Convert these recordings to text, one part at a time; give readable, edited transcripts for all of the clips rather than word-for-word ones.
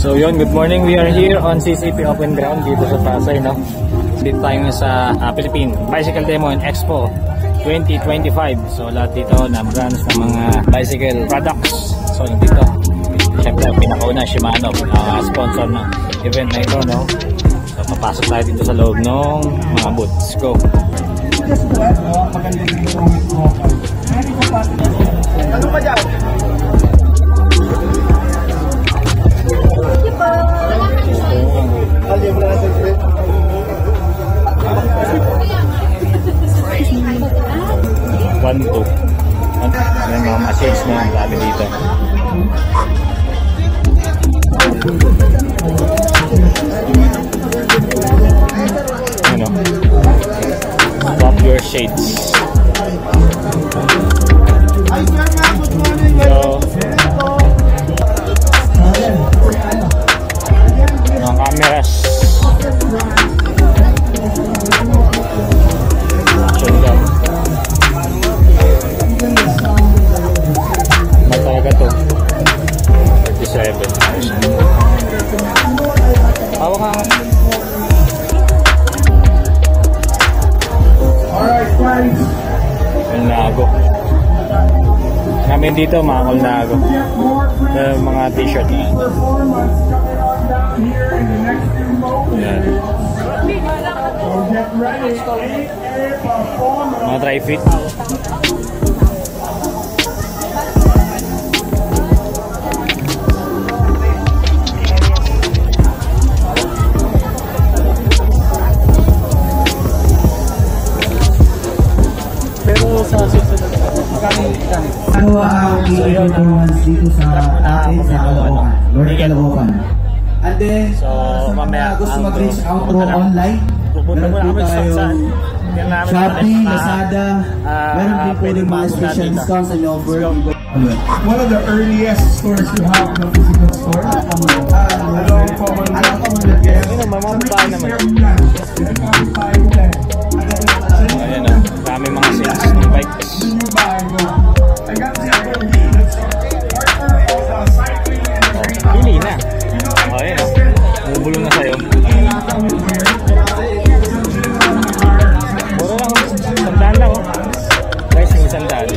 So yun, good morning. We are here on CCP Open Ground dito sa Pasay, no? Dito tayo sa Philippine Bicycle Demo and Expo 2025. So lahat dito na brands ng mga bicycle products. So dito, syempre pinakauna Shimano, sponsor ng event na ito, no? So papasok tayo dito sa loob ng mga booths. Go! Ano pa dyan? One, two. May mga machines na yung grabe dito. Ano? Pop your shades. So, mga cameras. Action cam. Matalaga to. 37. Hawak ka. Nago. Namin dito mga nago. Mga t-shirt. Yan. Mga dry fit. Pero sa susunod, ano ang i-performance dito sa atin sa Caloocan, North Caloocan. And then, so, mamaya gusto mag-reach out to online, pupunta muna kami sa Shopee, Lazada, meron din pwedeng mga special discounts and offer. One of the earliest stores to have the physical store. Along common guest. May mga bahay naman. Ayan o, dami mga sales ng bikes. Pili na. O, ayan o. Bubulong na sa'yo. Mura lang o. Sandaan lang o. Guys, yung sandaan.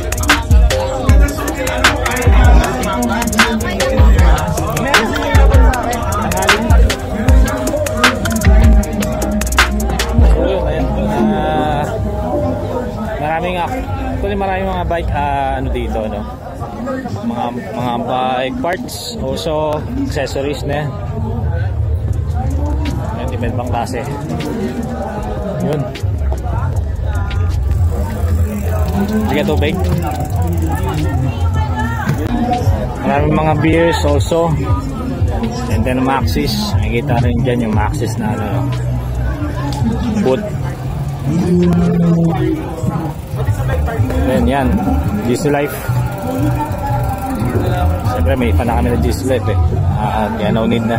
Maraming mga bike ano dito, no? Mga bike parts, also accessories na. Yan, depend bang klase. Yun. Sige tubig. Maraming mga beers also. And then Maxis. Nakikita rin dyan yung Maxis na ano, boot. Yan, GC Life. Siyempre may ipa na kami na GC Life eh. Kaya no need na.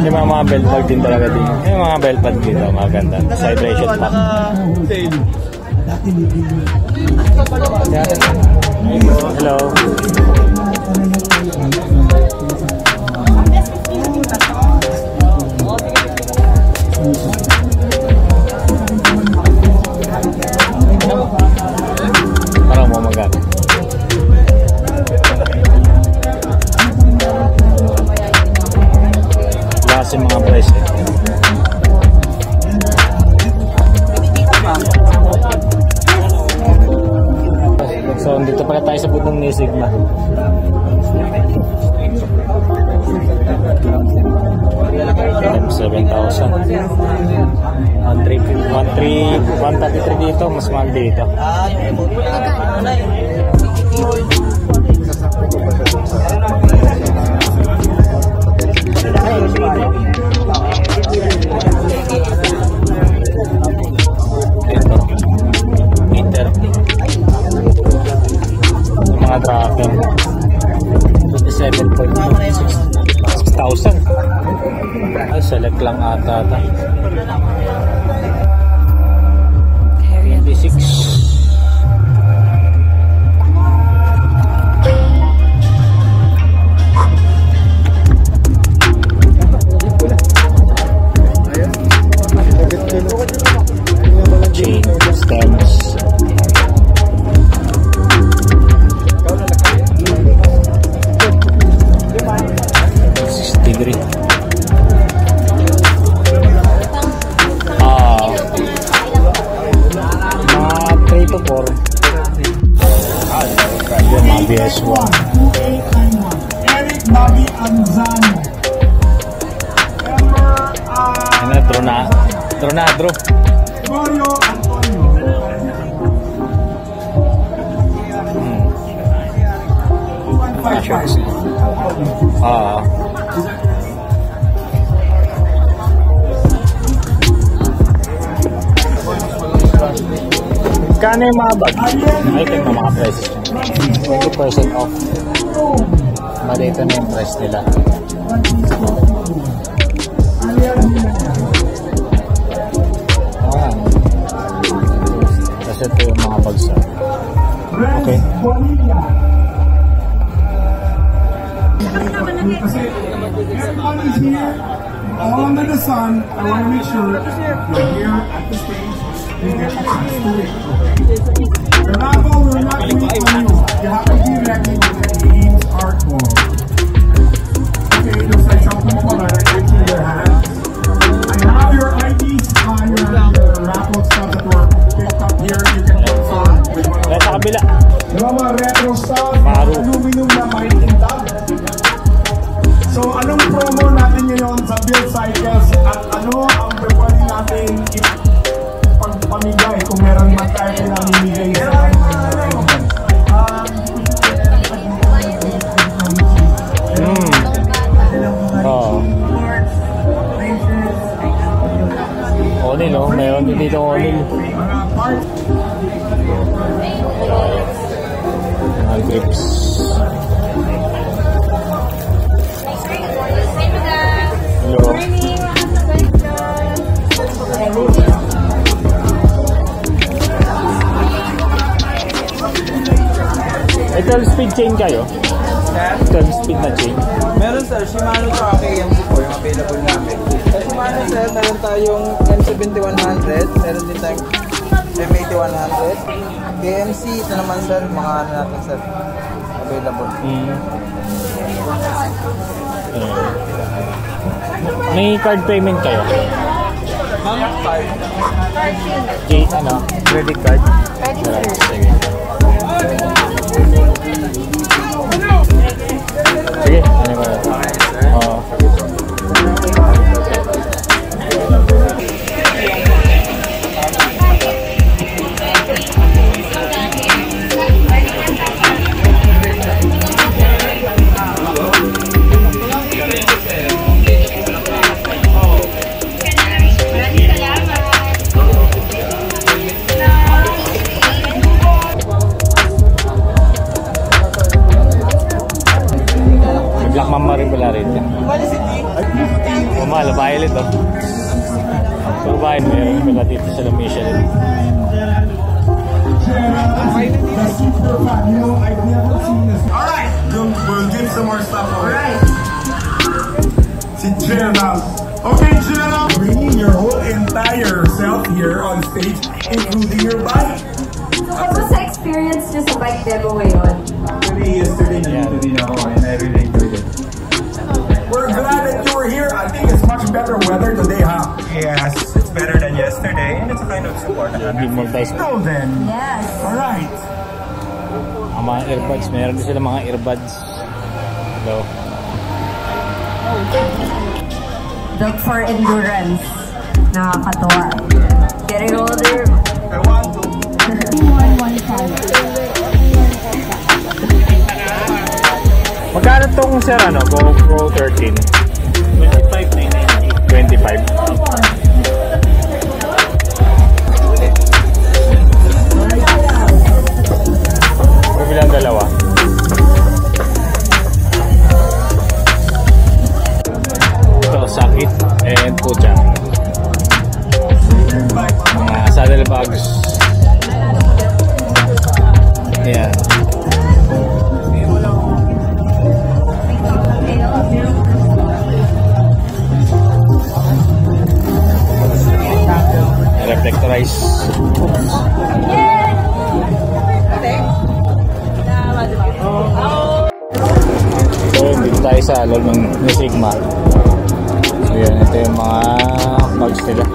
Yung mga belt bag din talaga din. Yung mga belt pad dito, maganda. Side ratchet pack. Hello. Parang mo magat. Klase mga price eh. So dito pala tayo sa butong ni Sigma. $7,000. 133 dito, mas mahal dito. Mga tracking 27,600. Ay, select lang ata. 26. BS1. 2891. Eric Bobby Anzano. Ember Tronadro. Gregorio Antonio. Kano yung mga bag? I think na mga prices. 20% off. Malito na yung price nila. Kasi ito yung mga bagsa. Okay. Kasi everybody's here, all under the sun. I want to make sure you're here at the stage. You get a chance to win. The raffle will not wait on you. You have to be ready when the games are called. Okay, looks like something more in your hands. I have your IDs on your raffle stuff that were picked up here. You can put on with one of Kaya sa kabila. yung mga retro stuff, aluminum na mahiintag. So, anong promo natin ngayon sa Build Cycles at ano ang pwede natin pagpamigay kung meron man tayo pinamimigay sa Onil, oh. Meron din dito onil. mga part. Mga grips. Hello. May 12 speed chain kayo? 12 speed na chain? Meron sir, Shimano tsaka KMC4 yung available namin. Sa Shimano sir, meron tayong M7100, meron din tayong M8100. KMC, ito naman sir, mga ano natin sir, available. May card payment kayo? Mga card. Credit card? Sige. Sige, ano ba? Oo. Black Mamba rin pala rin yan. Mahal, violet oh. So violet, meron pala dito sa Lamisha rin. Alright, we'll give some more stuff away. Si Gerald. Okay, Gerald, bringing your whole entire self here on stage, including your bike. Kamusta experience nyo sa bike demo ngayon? Actually, yesterday nandito din ako and I really enjoyed it. We're glad that you were here. I think it's much better weather today, huh? Yes, it's better than yesterday, and it's a kind of support. Big multi-speed. So then, Yes. alright. Ang mga earbuds, meron din sila mga earbuds. Hello. Built for endurance. Nakakatawa. Getting older. I want to. 115. Magkano tong sir GoPro 13? 25,990. 25. Bilang dalawa. Ito, sakit and pucha. Mga saddlebags. Yan. Reflectorize. So, dito tayo sa loob ng Sigma. So, yan. Ito yung mga bags nila.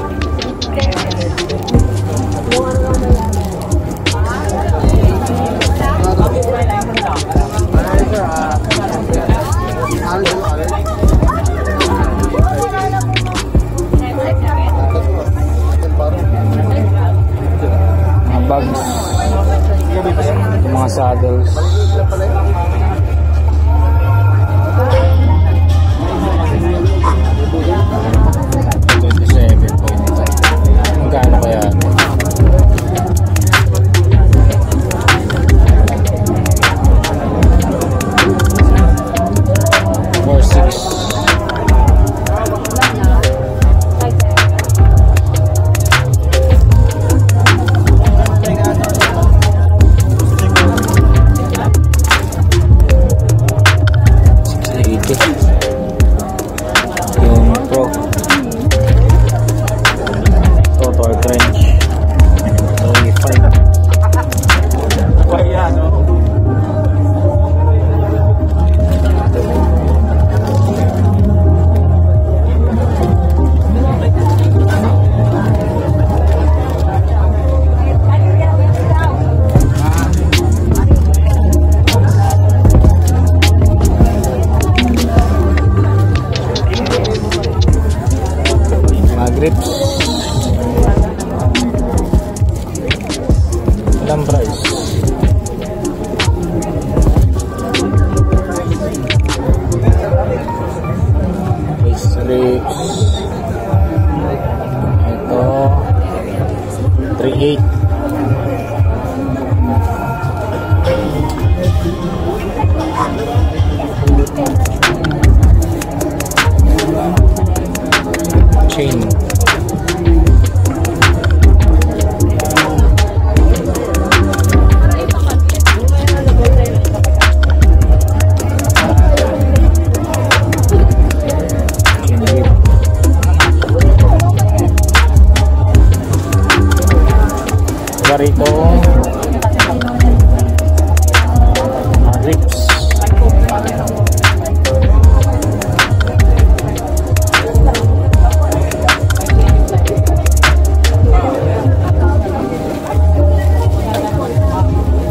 pala yun. Magkano kaya? Grips. Ilang price? Face grips. Ito 3.8. Chain. Rito grips.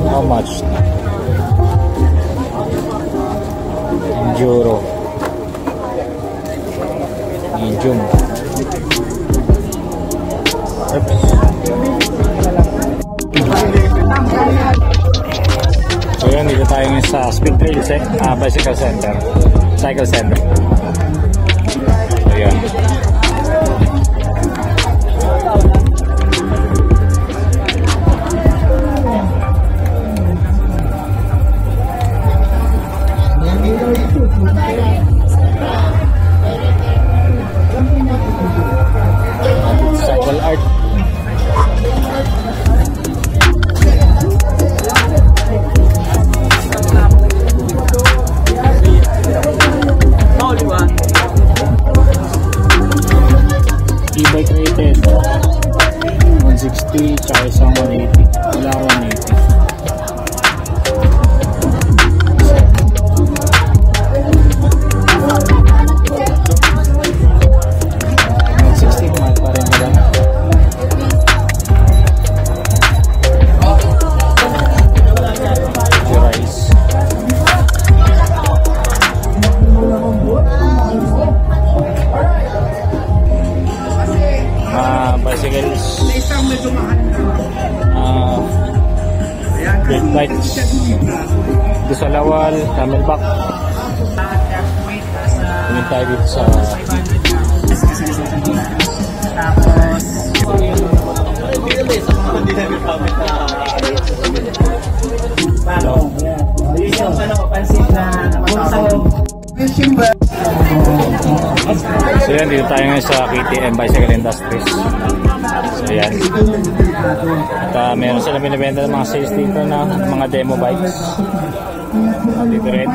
How much? Enduro medium. So yun, dito tayo ngayon sa Speed Trails Bicycle Center, Cycle Center. So yun. Cycle art. E-bike rated 160 tsaka isang 180. Wala 180. Bicycles, brake lights, dito sa Lawal, Camelback. Tingin tayo dito sa so yan, dito tayo ngayon sa KTM Bicycle Industries. So yan, at meron sila binibenta ng mga sales dito na mga demo bikes dito rin.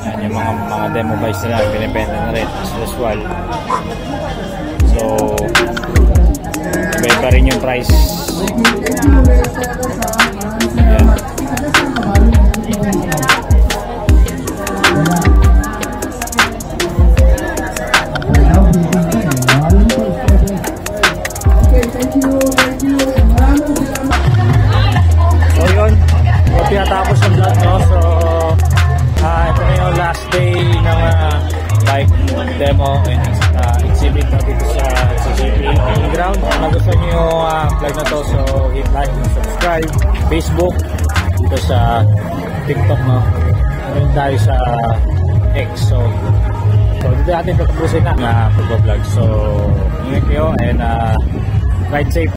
Yan, yung mga demo bikes nila binibenta na rin as usual. So benta rin yung price. Yan. Tapos yung vlog, no? So ito na yung last day ng bike demo and exhibit dito sa CCP Open Ground. Kung nagustuhan nyo yung vlog na to, so hit like, subscribe, Facebook, dito sa TikTok, no? Meron tayo sa X. So dito natin tatapusin na pag-vlog. So, ingat kayo and ride safe.